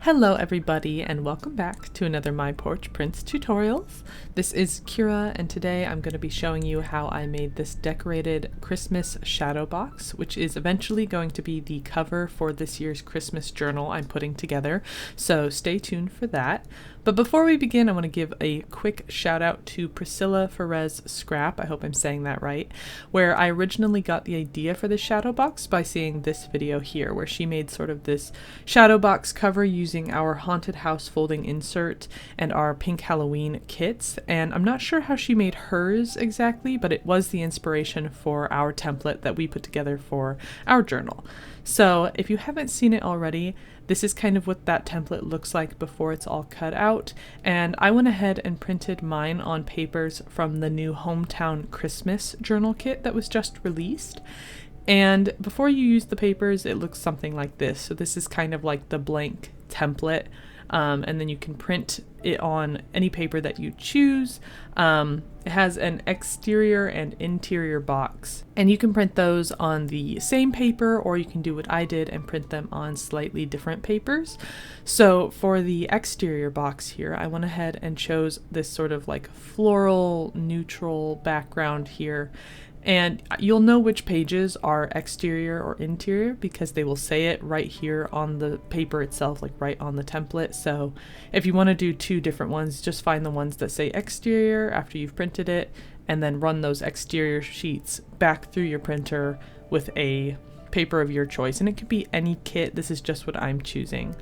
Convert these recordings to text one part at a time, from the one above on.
Hello everybody and welcome back to another My Porch Prints tutorials. This is Kyra and today I'm going to be showing you how I made this decorated Christmas shadow box, which is eventually going to be the cover for this year's Christmas journal I'm putting together, so stay tuned for that. But before we begin, I want to give a quick shout out to Priscilla Ferez Scrap, I hope I'm saying that right, where I originally got the idea for this shadow box by seeing this video here, where she made sort of this shadow box cover using our haunted house folding insert and our pink Halloween kits. And I'm not sure how she made hers exactly, but it was the inspiration for our template that we put together for our journal. So if you haven't seen it already, this is kind of what that template looks like before it's all cut out, and I went ahead and printed mine on papers from the new Hometown Christmas journal kit that was just released. And before you use the papers, it looks something like this. So this is kind of like the blank template, and then you can print it on any paper that you choose. It has an exterior and interior box, and you can print those on the same paper, or you can do what I did and print them on slightly different papers. So for the exterior box here, I went ahead and chose this sort of like floral neutral background here. And you'll know which pages are exterior or interior because they will say it right here on the paper itself, like right on the template. So if you want to do two different ones, just find the ones that say exterior after you've printed it, and then run those exterior sheets back through your printer with a paper of your choice. And it could be any kit. This is just what I'm choosing.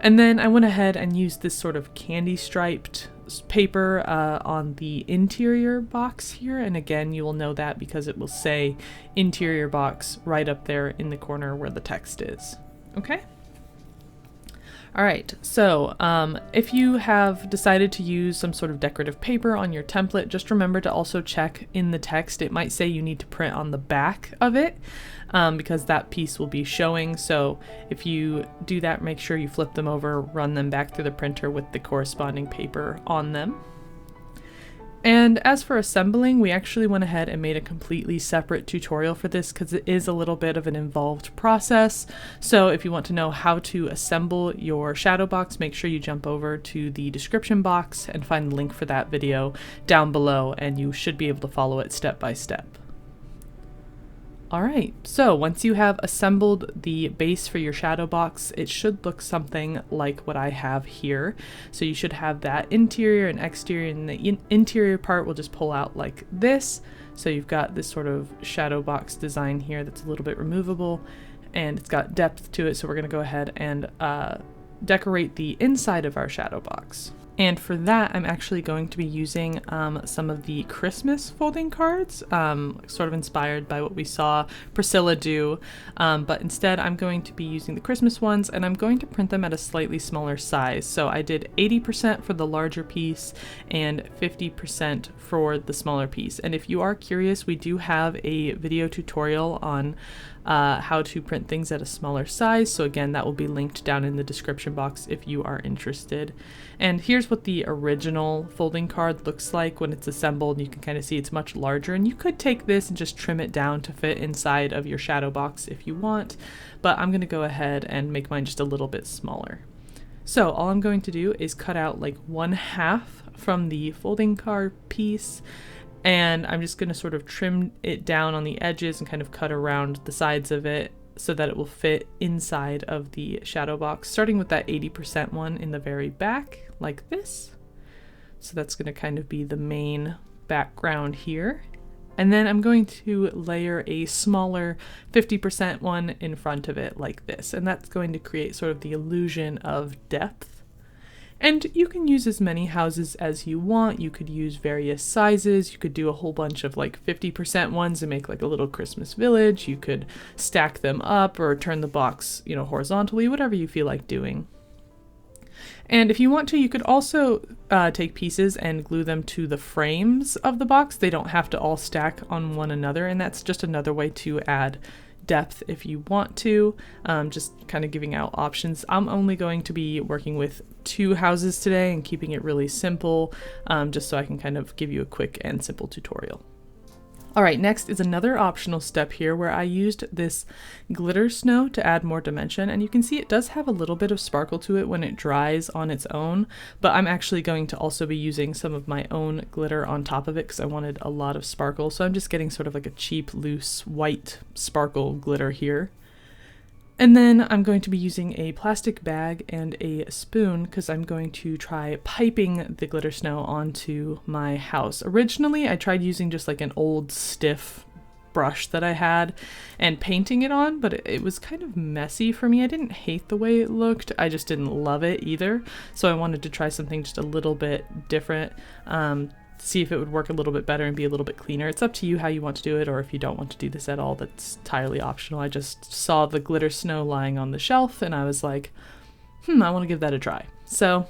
And then I went ahead and used this sort of candy striped paper on the interior box here, and again you will know that because it will say interior box right up there in the corner where the text is. Okay? Alright, so if you have decided to use some sort of decorative paper on your template, just remember to also check in the text. It might say you need to print on the back of it because that piece will be showing. So if you do that, make sure you flip them over, run them back through the printer with the corresponding paper on them. And as for assembling, we actually went ahead and made a completely separate tutorial for this because it is a little bit of an involved process. So if you want to know how to assemble your shadow box, make sure you jump over to the description box and find the link for that video down below, and you should be able to follow it step by step. Alright, so once you have assembled the base for your shadow box, it should look something like what I have here. So you should have that interior and exterior, and the interior part will just pull out like this. So you've got this sort of shadow box design here that's a little bit removable, and it's got depth to it, so we're going to go ahead and decorate the inside of our shadow box. And for that, I'm actually going to be using some of the Christmas folding cards, sort of inspired by what we saw Priscilla do, but instead I'm going to be using the Christmas ones, and I'm going to print them at a slightly smaller size. So I did 80% for the larger piece and 50% for the smaller piece. And if you are curious, we do have a video tutorial on how to print things at a smaller size. So again, that will be linked down in the description box if you are interested. And here's what the original folding card looks like when it's assembled. You can kind of see it's much larger, and you could take this and just trim it down to fit inside of your shadow box if you want, but I'm going to go ahead and make mine just a little bit smaller. So all I'm going to do is cut out like 1/2 from the folding card piece, and I'm just going to sort of trim it down on the edges and kind of cut around the sides of it so that it will fit inside of the shadow box, starting with that 80% one in the very back, like this. So that's going to kind of be the main background here. And then I'm going to layer a smaller 50% one in front of it like this, and that's going to create sort of the illusion of depth. And you can use as many houses as you want. You could use various sizes. You could do a whole bunch of like 50% ones and make like a little Christmas village. You could stack them up or turn the box, you know, horizontally, whatever you feel like doing. And if you want to, you could also take pieces and glue them to the frames of the box. They don't have to all stack on one another, and that's just another way to add depth if you want to, just kind of giving out options. I'm only going to be working with 2 houses today and keeping it really simple, just so I can kind of give you a quick and simple tutorial. All right, next is another optional step here where I used this glitter snow to add more dimension, and you can see it does have a little bit of sparkle to it when it dries on its own, but I'm actually going to also be using some of my own glitter on top of it because I wanted a lot of sparkle, so I'm just getting sort of like a cheap, loose, white sparkle glitter here. And then I'm going to be using a plastic bag and a spoon because I'm going to try piping the glitter snow onto my house. Originally, I tried using just like an old stiff brush that I had and painting it on, but it was kind of messy for me. I didn't hate the way it looked, I just didn't love it either. So I wanted to try something just a little bit different. See if it would work a little bit better and be a little bit cleaner. It's up to you how you want to do it, or if you don't want to do this at all, that's entirely optional. I just saw the glitter snow lying on the shelf and I was like, I want to give that a try. So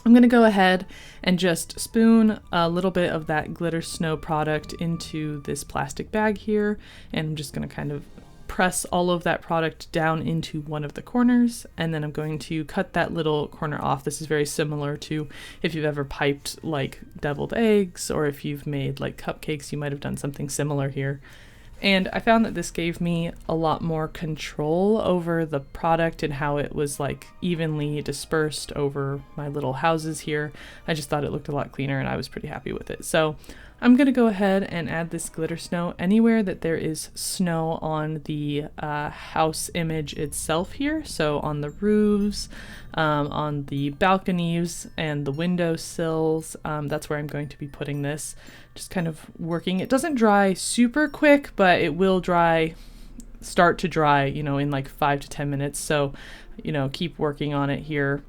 I'm going to go ahead and just spoon a little bit of that glitter snow product into this plastic bag here, and I'm just going to kind of press all of that product down into one of the corners, and then I'm going to cut that little corner off. This is very similar to if you've ever piped like deviled eggs, or if you've made like cupcakes, you might have done something similar here. And I found that this gave me a lot more control over the product and how it was like evenly dispersed over my little houses here. I just thought it looked a lot cleaner and I was pretty happy with it. So I'm going to go ahead and add this glitter snow anywhere that there is snow on the house image itself here. So on the roofs, on the balconies and the window sills, that's where I'm going to be putting this. Just kind of working. It doesn't dry super quick, but it will start to dry, in like 5 to 10 minutes. So, keep working on it here.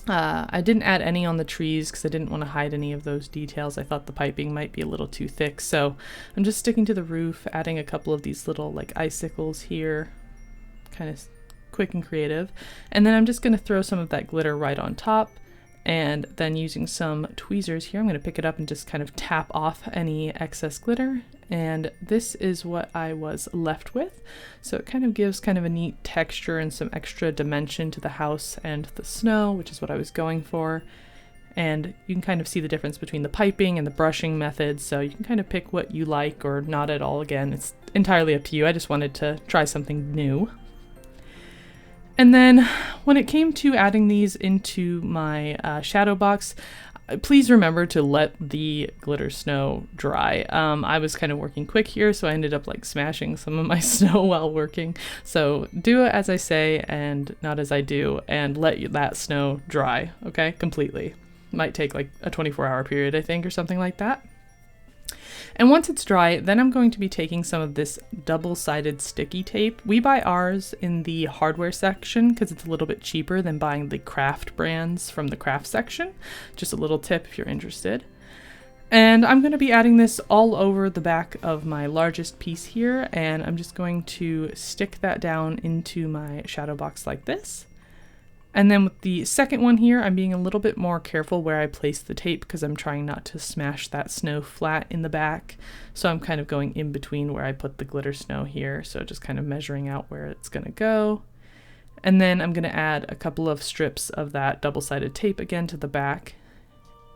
I didn't add any on the trees because I didn't want to hide any of those details. I thought the piping might be a little too thick, so I'm just sticking to the roof, adding a couple of these little like icicles here, kind of quick and creative. And then I'm just going to throw some of that glitter right on top, and then using some tweezers here, I'm going to pick it up and just kind of tap off any excess glitter. And this is what I was left with. So it kind of gives kind of a neat texture and some extra dimension to the house and the snow, which is what I was going for. And you can kind of see the difference between the piping and the brushing methods. So you can kind of pick what you like or not at all. Again, it's entirely up to you. I just wanted to try something new. And then when it came to adding these into my shadow box, please remember to let the glitter snow dry. I was kind of working quick here, so I ended up like smashing some of my snow while working. So do it as I say and not as I do, and let that snow dry, okay, completely. Might take like a 24-hour period, I think, or something like that. And once it's dry, then I'm going to be taking some of this double-sided sticky tape. We buy ours in the hardware section because it's a little bit cheaper than buying the craft brands from the craft section. Just a little tip if you're interested. And I'm going to be adding this all over the back of my largest piece here, and I'm just going to stick that down into my shadow box like this. And then with the second one here, I'm being a little bit more careful where I place the tape because I'm trying not to smash that snow flat in the back. So I'm kind of going in between where I put the glitter snow here. So just kind of measuring out where it's going to go. And then I'm going to add a couple of strips of that double-sided tape again to the back.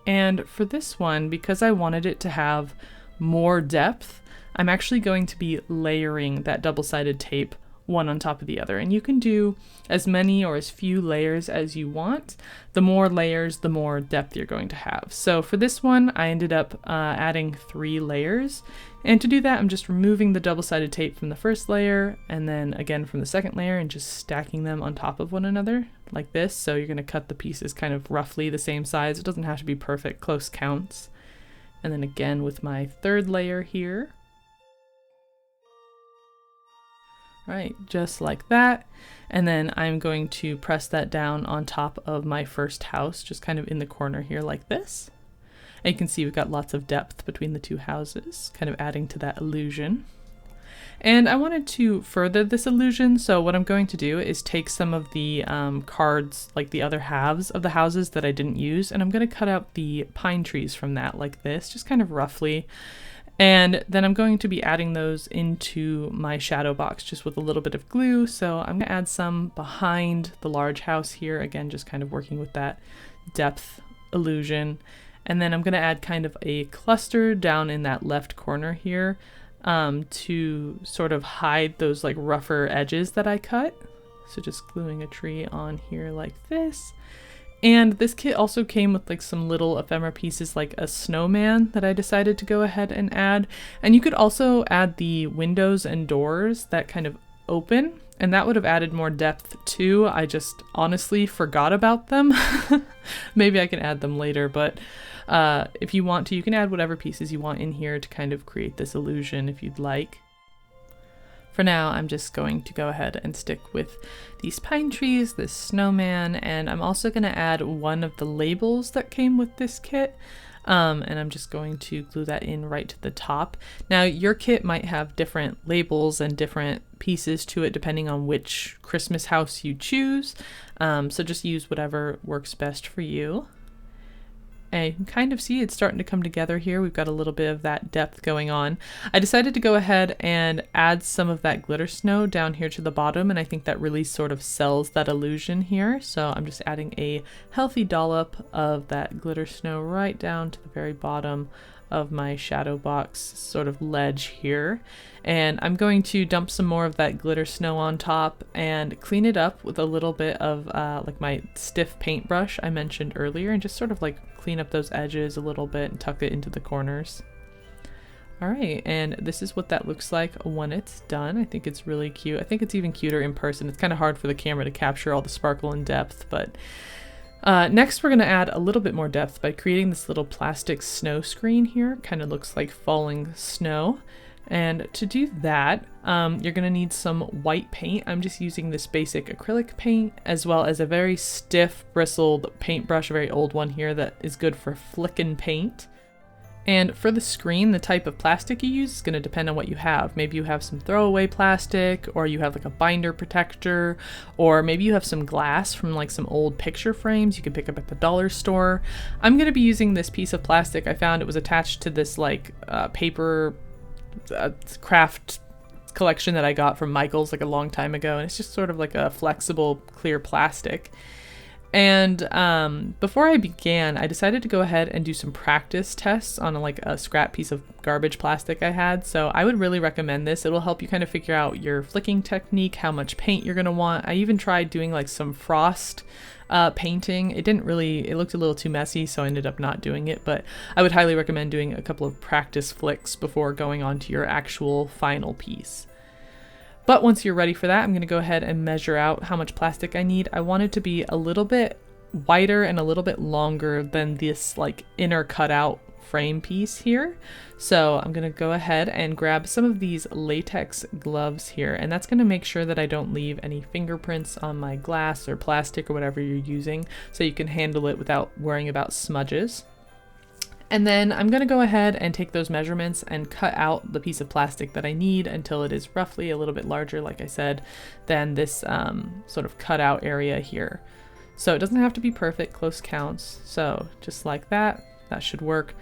And for this one, because I wanted it to have more depth, I'm actually going to be layering that double-sided tape one on top of the other, and you can do as many or as few layers as you want. The more layers, the more depth you're going to have. So for this one, I ended up adding 3 layers, and to do that, I'm just removing the double-sided tape from the first layer, and then again from the second layer, and just stacking them on top of one another like this. So you're going to cut the pieces kind of roughly the same size. It doesn't have to be perfect, close counts. And then again with my third layer here. Right, just like that. And then I'm going to press that down on top of my first house, just kind of in the corner here like this. And you can see we've got lots of depth between the two houses, kind of adding to that illusion. And I wanted to further this illusion, so what I'm going to do is take some of the cards, like the other halves of the houses that I didn't use, and I'm going to cut out the pine trees from that like this, just kind of roughly. And then I'm going to be adding those into my shadow box just with a little bit of glue. So I'm going to add some behind the large house here. Again, just kind of working with that depth illusion. And then I'm going to add kind of a cluster down in that left corner here to sort of hide those like rougher edges that I cut. So just gluing a tree on here like this. And this kit also came with like some little ephemera pieces like a snowman that I decided to go ahead and add. And you could also add the windows and doors that kind of open, and that would have added more depth too. I just honestly forgot about them. Maybe I can add them later, but if you want to, you can add whatever pieces you want in here to kind of create this illusion if you'd like. For now, I'm just going to go ahead and stick with these pine trees, this snowman, and I'm also going to add one of the labels that came with this kit. And I'm just going to glue that in right to the top. Now, your kit might have different labels and different pieces to it depending on which Christmas house you choose. So just use whatever works best for you. And you can kind of see it's starting to come together here. We've got a little bit of that depth going on. I decided to go ahead and add some of that glitter snow down here to the bottom, and I think that really sort of sells that illusion here. So I'm just adding a healthy dollop of that glitter snow right down to the very bottom of my shadow box sort of ledge here. And I'm going to dump some more of that glitter snow on top and clean it up with a little bit of like my stiff paintbrush I mentioned earlier, and just sort of like clean up those edges a little bit and tuck it into the corners. All right, and this is what that looks like when it's done. I think it's really cute. I think it's even cuter in person. It's kind of hard for the camera to capture all the sparkle and depth, but next we're going to add a little bit more depth by creating this little plastic snow screen here. Kind of looks like falling snow. And to do that, you're going to need some white paint. I'm just using this basic acrylic paint, as well as a very stiff bristled paintbrush, a very old one here that is good for flicking paint. And for the screen, the type of plastic you use is going to depend on what you have. Maybe you have some throwaway plastic, or you have like a binder protector, or maybe you have some glass from like some old picture frames you can pick up at the dollar store. I'm going to be using this piece of plastic. I found it was attached to this like paper craft collection that I got from Michael's like a long time ago, and it's just sort of like a flexible clear plastic. And before I began, I decided to go ahead and do some practice tests on like a scrap piece of garbage plastic I had. So I would really recommend this. It will help you kind of figure out your flicking technique, how much paint you're going to want. I even tried doing like some frost painting. It looked a little too messy, so I ended up not doing it, but I would highly recommend doing a couple of practice flicks before going on to your actual final piece. But once you're ready for that, I'm going to go ahead and measure out how much plastic I need. I want it to be a little bit wider and a little bit longer than this like inner cutout frame piece here. So I'm going to go ahead and grab some of these latex gloves here, and that's going to make sure that I don't leave any fingerprints on my glass or plastic or whatever you're using, so you can handle it without worrying about smudges. And then I'm going to go ahead and take those measurements and cut out the piece of plastic that I need until it is roughly a little bit larger, like I said, than this sort of cutout area here. So it doesn't have to be perfect, close counts. So just like that, that should work.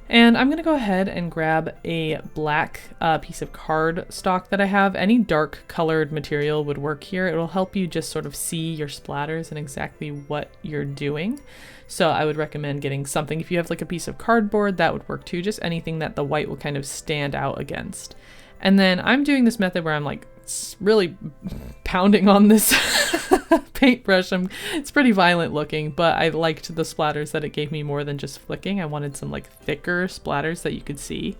And I'm going to go ahead and grab a black piece of card stock that I have. Any dark colored material would work here. It will help you just sort of see your splatters and exactly what you're doing. So I would recommend getting something. If you have like a piece of cardboard, that would work too. Just anything that the white will kind of stand out against. And then I'm doing this method where I'm like really pounding on this paintbrush. It's pretty violent looking, but I liked the splatters that it gave me more than just flicking. I wanted some like thicker splatters that you could see.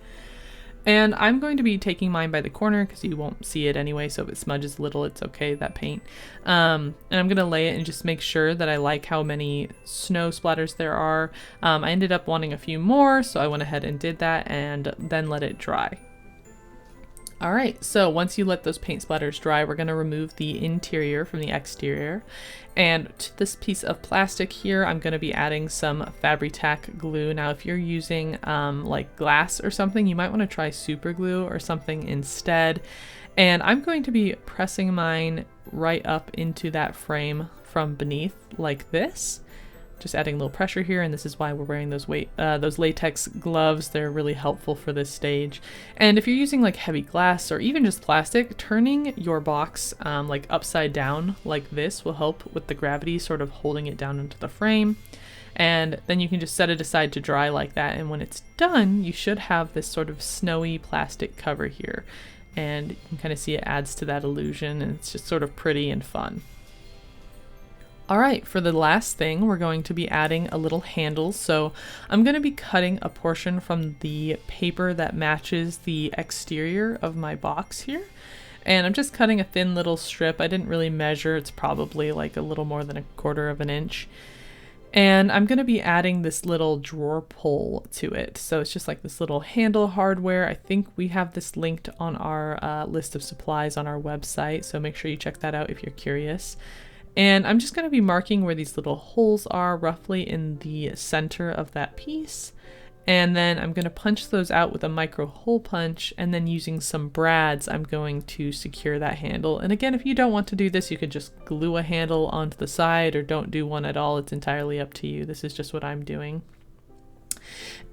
And I'm going to be taking mine by the corner because you won't see it anyway, so if it smudges a little, it's okay, that paint. And I'm going to lay it and just make sure that I like how many snow splatters there are. I ended up wanting a few more, so I went ahead and did that and then let it dry. Alright, so once you let those paint splatters dry, we're going to remove the interior from the exterior. And to this piece of plastic here, I'm going to be adding some Fabri-Tac glue. Now, if you're using like glass or something, you might want to try super glue or something instead. And I'm going to be pressing mine right up into that frame from beneath like this. Just adding a little pressure here, and this is why we're wearing those latex gloves. They're really helpful for this stage. And if you're using like heavy glass or even just plastic, turning your box like upside down like this will help with the gravity, sort of holding it down into the frame. And then you can just set it aside to dry like that, and when it's done you should have this sort of snowy plastic cover here, and you can kind of see it adds to that illusion, and it's just sort of pretty and fun. Alright, for the last thing we're going to be adding a little handle. So I'm going to be cutting a portion from the paper that matches the exterior of my box here. And I'm just cutting a thin little strip. I didn't really measure, it's probably like a little more than 1/4 of an inch. And I'm going to be adding this little drawer pull to it. So it's just like this little handle hardware. I think we have this linked on our list of supplies on our website, so make sure you check that out if you're curious. And I'm just going to be marking where these little holes are roughly in the center of that piece. And then I'm going to punch those out with a micro hole punch, and then using some brads I'm going to secure that handle. And again, if you don't want to do this, you could just glue a handle onto the side or don't do one at all. It's entirely up to you. This is just what I'm doing.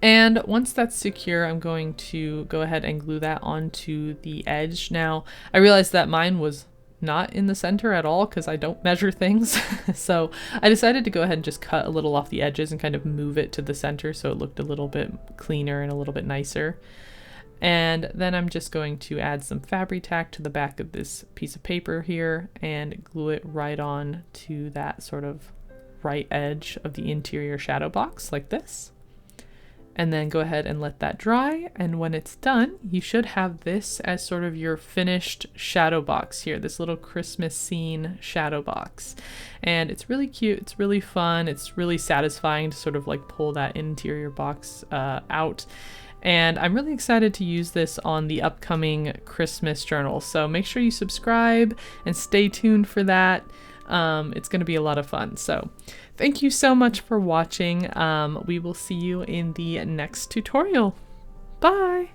And once that's secure, I'm going to go ahead and glue that onto the edge. Now, I realized that mine was not in the center at all because I don't measure things. So I decided to go ahead and just cut a little off the edges and kind of move it to the center so it looked a little bit cleaner and a little bit nicer. And then I'm just going to add some Fabri-Tac to the back of this piece of paper here and glue it right on to that sort of right edge of the interior shadow box like this. And then go ahead and let that dry, and when it's done you should have this as sort of your finished shadow box here, this little Christmas scene shadow box. And it's really cute, it's really fun, it's really satisfying to sort of like pull that interior box out. And I'm really excited to use this on the upcoming Christmas journal, so make sure you subscribe and stay tuned for that. It's going to be a lot of fun. So thank you so much for watching. We will see you in the next tutorial. Bye!